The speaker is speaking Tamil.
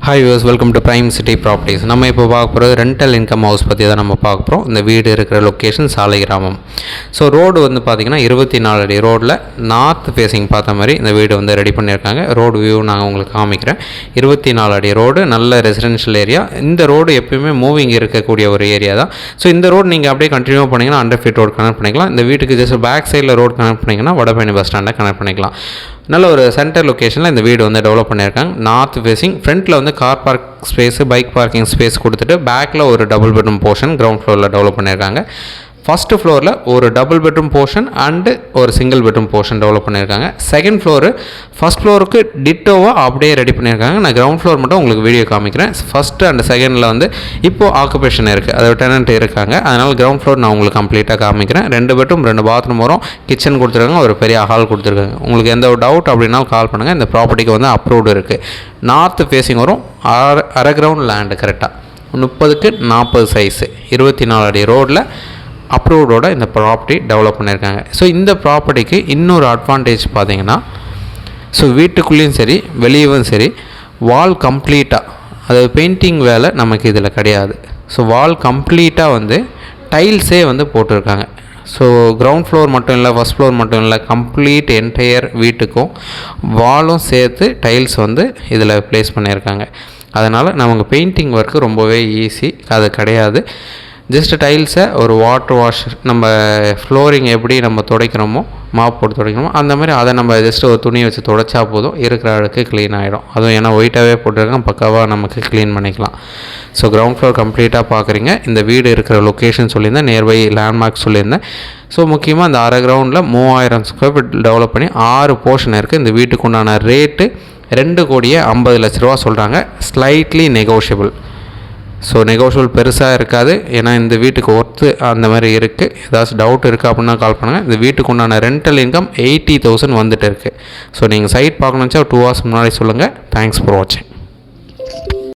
Hi viewers, welcome to Prime City Properties. நம்ம இப்போ பார்க்க போகிறது ரெண்டல் இன்கம் ஹவுஸ் பற்றி தான் நம்ம பார்க்க போகிறோம். இந்த வீடு இருக்கிற லொக்கேஷன் சாலைகிராமம். ஸோ ரோடு வந்து பார்த்திங்கன்னா 24 அடி ரோடில் நார்த் ஃபேஸிங் பார்த்த மாதிரி இந்த வீடு வந்து ரெடி பண்ணியிருக்காங்க. ரோடு வியூ நாங்கள் உங்களுக்கு காமிக்கிறேன். 24 அடி ரோடு, நல்ல ரெசிடென்ஷியல் ஏரியா. இந்த ரோடு எப்பயுமே மூவிங் இருக்கக்கூடிய ஒரு ஏரியா தான். ஸோ இந்த ரோடு நீங்கள் அப்படியே கண்டினியூ பண்ணிங்கன்னா 100 feet ரோடு கனெக்ட் பண்ணிக்கலாம். இந்த வீட்டுக்கு ஜஸ்ட் பேக் சைடில் ரோடு கனெக்ட் பண்ணிங்கன்னா வடபழனி பஸ் ஸ்டாண்டை கனெக்ட் பண்ணிக்கலாம். நல்ல ஒரு சென்டர் லொக்கேஷனில் இந்த வீடு வந்து டெவலப் பண்ணியிருக்காங்க. நார்த் ஃபேஸிங், ஃப்ரண்ட்டில் வந்து car park space, bike parking space கொடுத்துட்டு பேக்கில் ஒரு டபுள் பெட்ரூம் போர்ஷன் கிரவுண்ட் ஃப்ளோரில் டெவலப் பண்ணியிருக்காங்க. ஃபஸ்ட்டு ஃப்ளோரில் ஒரு டபுள் பெட்ரூம் போர்ஷன் அண்டு ஒரு சிங்கிள் பெட்ரூம் போர்ஷன் டெவலப் பண்ணியிருக்காங்க. செகண்ட் ஃப்ளோரு ஃபஸ்ட் ஃப்ளோருக்கு டிட்டோவாக அப்படியே ரெடி பண்ணியிருக்காங்க. நான் கிரவுண்ட் ஃப்ளோர் மட்டும் உங்களுக்கு வீடியோ காமிக்கிறேன். ஃபஸ்ட்டு அண்ட் செகண்டில் வந்து இப்போது ஆக்குபேஷன் இருக்குது, அதாவது டெனன்ட் இருக்காங்க. அதனால் கிரவுண்ட் ஃப்ளோர் நான் உங்களுக்கு கம்ப்ளீட்டாக காமிக்கிறேன். 2 பெட்ரூம் 2 பாத்ரூம் வரும், கிச்சன் கொடுத்துருக்காங்க, ஒரு பெரிய ஹால் கொடுத்துருக்காங்க. உங்களுக்கு எந்த ஒரு டவுட் அப்படின்னாலும் கால் பண்ணுங்கள். இந்த ப்ராப்பர்ட்டிக்கு வந்து அப்ரூவ்டு இருக்குது. நார்த் ஃபேஸிங் வரும், அரை கிரவுண்ட் லேண்டு, கரெக்டாக 30க்கு 40 சைஸு, 24 அடி ரோடில் அப்ரூவ்டோட இந்த ப்ராப்பர்ட்டி டெவலப் பண்ணியிருக்காங்க. ஸோ இந்த ப்ராப்பர்ட்டிக்கு இன்னொரு அட்வான்டேஜ் பார்த்தீங்கன்னா, ஸோ வீட்டுக்குள்ளேயும் சரி வெளியவும் சரி வால் கம்ப்ளீட்டாக, அதாவது பெயிண்டிங் வேலை நமக்கு இதில் கிடையாது. ஸோ வால் கம்ப்ளீட்டாக வந்து டைல்ஸே வந்து போட்டிருக்காங்க. ஸோ கிரவுண்ட் ஃப்ளோர் மட்டும் இல்லை, ஃபஸ்ட் ஃப்ளோர் மட்டும் இல்லை, கம்ப்ளீட் என்டையர் வீட்டுக்கும் வாலும் சேர்த்து டைல்ஸ் வந்து இதில் ப்ளேஸ் பண்ணியிருக்காங்க. அதனால் நமக்கு பெயிண்டிங் ஒர்க்கு ரொம்பவே ஈஸி, அது கிடையாது. ஜஸ்ட் டைல்ஸை ஒரு வாட்டர் வாஷ், நம்ம ஃப்ளோரிங் எப்படி நம்ம துடைக்கிறோமோ, மாப் போட்டு துடைக்கிறோமோ அந்த மாதிரி அதை நம்ம ஜஸ்ட் ஒரு துணியை வச்சு துடைச்சா போதும், இருக்கிற அழுக்கு க்ளீன் ஆகிடும். அதுவும் ஏன்னா ஒயிட்டாகவே போட்டிருக்கோம், பக்காவாக நமக்கு க்ளீன் பண்ணிக்கலாம். ஸோ கிரவுண்ட் ஃப்ளோர் கம்ப்ளீட்டாக பார்க்குறீங்க. இந்த வீடு இருக்கிற லொக்கேஷன் சொல்லியிருந்தேன், நியர்பை லேண்ட்மார்க் சொல்லியிருந்தேன். ஸோ முக்கியமாக இந்த அரை கிரவுண்டில் 3000 ஸ்கொயர் ஃபீட் டெவலப் பண்ணி 6 போர்ஷன் இருக்குது. இந்த வீட்டுக்கு உண்டான ரேட்டு 2,50 லட்ச ரூபா சொல்கிறாங்க. Slightly negotiable. ஸோ நெகோஷியபிள் பெருசாக இருக்காது, ஏன்னா இந்த வீட்டுக்கு ஒர்த்து அந்த மாதிரி இருக்குது. ஏதாச்சும் டவுட் இருக்குது அப்படின்னா கால் பண்ணுங்கள். இந்த வீட்டுக்கு உண்டான ரெண்டல் இன்கம் 80,000 வந்துட்டு இருக்குது. ஸோ நீங்கள் சைட் பார்க்கணுன்னு வச்சா 2 hours முன்னாடி சொல்லுங்கள். தேங்க்ஸ் ஃபார் வாட்சிங்.